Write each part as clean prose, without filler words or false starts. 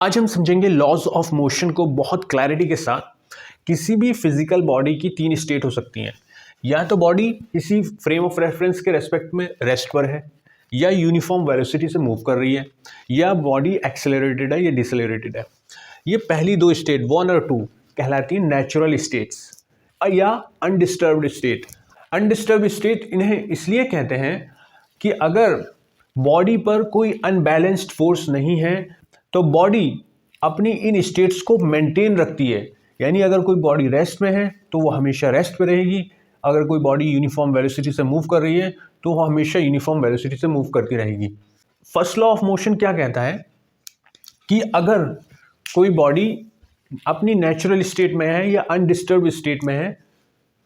आज हम समझेंगे लॉज ऑफ मोशन को बहुत क्लैरिटी के साथ। किसी भी फिजिकल बॉडी की तीन स्टेट हो सकती हैं। या तो बॉडी किसी फ्रेम ऑफ रेफरेंस के रेस्पेक्ट में रेस्ट पर है, या यूनिफॉर्म वेलोसिटी से मूव कर रही है, या बॉडी एक्सेलरेटेड है या डिसलेरेटेड है। ये पहली दो स्टेट 1 और 2 कहलाती हैं नेचुरल स्टेट्स या अनडिस्टर्ब्ड स्टेट। अनडिस्टर्ब्ड स्टेट इन्हें इसलिए कहते हैं कि अगर बॉडी पर कोई अनबैलेंस्ड फोर्स नहीं है तो बॉडी अपनी इन स्टेट्स को मेंटेन रखती है। यानी अगर कोई बॉडी रेस्ट में है तो वो हमेशा रेस्ट पे रहेगी, अगर कोई बॉडी यूनिफॉर्म वेलोसिटी से मूव कर रही है तो वो हमेशा यूनिफॉर्म वेलोसिटी से मूव करती रहेगी। फर्स्ट लॉ ऑफ मोशन क्या कहता है कि अगर कोई बॉडी अपनी नेचुरल स्टेट में है या अनडिस्टर्ब्ड स्टेट में है,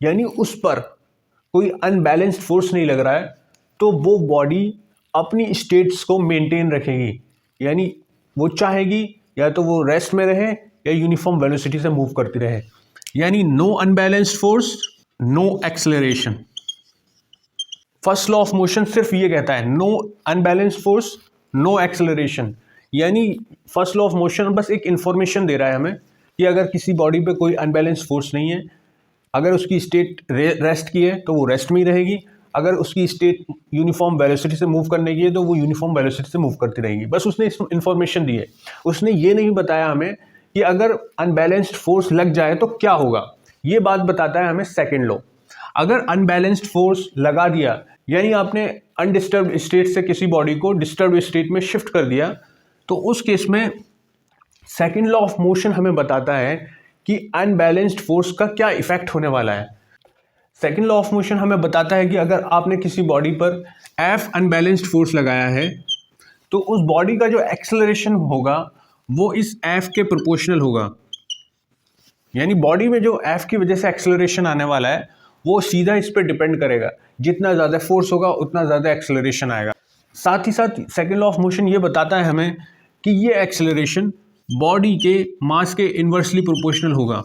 यानी उस पर कोई अनबैलेंस्ड फोर्स नहीं लग रहा है, तो वो बॉडी अपनी स्टेट्स को मेंटेन रखेगी। यानी वो चाहेगी या तो वो रेस्ट में रहे या यूनिफॉर्म वेलोसिटी से मूव करती रहे। यानी no unbalanced force, no acceleration. First law of motion सिर्फ ये कहता है no unbalanced force, no acceleration. यानी फर्स्ट लॉ ऑफ मोशन बस एक इंफॉर्मेशन दे रहा है हमें कि अगर किसी बॉडी पे कोई अनबैलेंस्ड फोर्स नहीं है, अगर उसकी स्टेट रेस्ट की है तो वो रेस्ट में ही रहेगी, अगर उसकी स्टेट यूनिफॉर्म वेलोसिटी से मूव करने की है तो वो यूनिफॉर्म वेलोसिटी से मूव करती रहेगी। बस उसने इन्फॉर्मेशन दी है, उसने ये नहीं बताया हमें कि अगर अनबैलेंस्ड फोर्स लग जाए तो क्या होगा। ये बात बताता है हमें सेकंड लॉ। अगर अनबैलेंस्ड फोर्स लगा दिया, यानी आपने अनडिस्टर्ब्ड स्टेट से किसी बॉडी को डिस्टर्ब्ड स्टेट में शिफ्ट कर दिया, तो उस केस में सेकंड लॉ ऑफ मोशन हमें बताता है कि अनबैलेंस्ड फोर्स का क्या इफेक्ट होने वाला है। सेकेंड लॉ ऑफ मोशन हमें बताता है कि अगर आपने किसी बॉडी पर एफ अनबैलेंस्ड फोर्स लगाया है तो उस बॉडी का जो एक्सेलरेशन होगा वो इस एफ के प्रोपोर्शनल होगा। यानी बॉडी में जो एफ की वजह से एक्सेलरेशन आने वाला है वो सीधा इस पर डिपेंड करेगा। जितना ज़्यादा फोर्स होगा उतना ज़्यादा एक्सेलरेशन आएगा। साथ ही साथ सेकेंड लॉ ऑफ मोशन ये बताता है हमें कि ये एक्सेलरेशन बॉडी के मास के इन्वर्सली प्रोपोर्शनल होगा।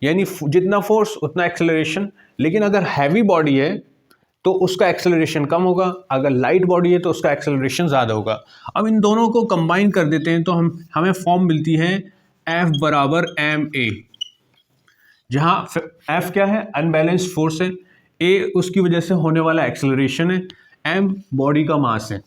यानी जितना फोर्स उतना एक्सेलरेशन। लेकिन अगर हैवी बॉडी है तो उसका एक्सेलरेशन कम होगा, अगर लाइट बॉडी है तो उसका एक्सेलरेशन ज़्यादा होगा। अब इन दोनों को कंबाइन कर देते हैं तो हमें फॉर्म मिलती है F बराबर ma, जहाँ F क्या है, अनबैलेंस्ड फोर्स है, A उसकी वजह से होने वाला एक्सेलरेशन है, M बॉडी का मास है।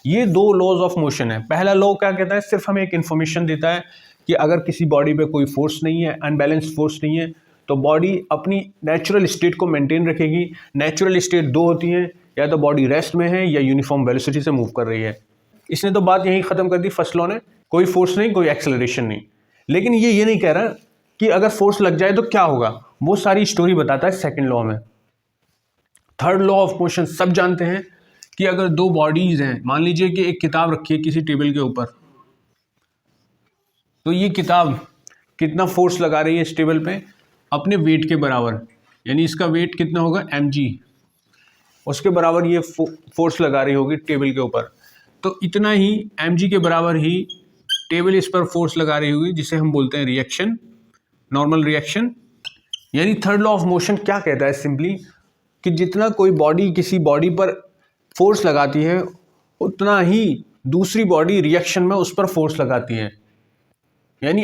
ये दो लॉज ऑफ मोशन है। पहला लॉ क्या कहता है, सिर्फ हमें एक इन्फॉर्मेशन देता है कि अगर किसी बॉडी पे कोई फोर्स नहीं है, अनबैलेंस्ड फोर्स नहीं है, तो बॉडी अपनी नेचुरल स्टेट को मेंटेन रखेगी। नेचुरल स्टेट दो होती हैं, या तो बॉडी रेस्ट में है या यूनिफॉर्म वेलोसिटी से मूव कर रही है। इसने तो बात यहीं ख़त्म कर दी फर्स्ट लॉ ने, कोई फोर्स नहीं, कोई एक्सेलरेशन नहीं। लेकिन ये नहीं कह रहा कि अगर फोर्स लग जाए तो क्या होगा, वो सारी स्टोरी बताता है सेकेंड लॉ में। थर्ड लॉ ऑफ मोशन सब जानते हैं कि अगर दो बॉडीज़ हैं, मान लीजिए कि एक किताब रखी है किसी टेबल के ऊपर, तो ये किताब कितना फोर्स लगा रही है इस टेबल पे, अपने वेट के बराबर। यानी इसका वेट कितना होगा mg, उसके बराबर ये फोर्स लगा रही होगी टेबल के ऊपर। तो इतना ही mg के बराबर ही टेबल इस पर फोर्स लगा रही होगी, जिसे हम बोलते हैं रिएक्शन, नॉर्मल रिएक्शन। यानी थर्ड लॉ ऑफ मोशन क्या कहता है सिंपली कि जितना कोई बॉडी किसी बॉडी पर फोर्स लगाती है उतना ही दूसरी बॉडी रिएक्शन में उस पर फोर्स लगाती है। यानी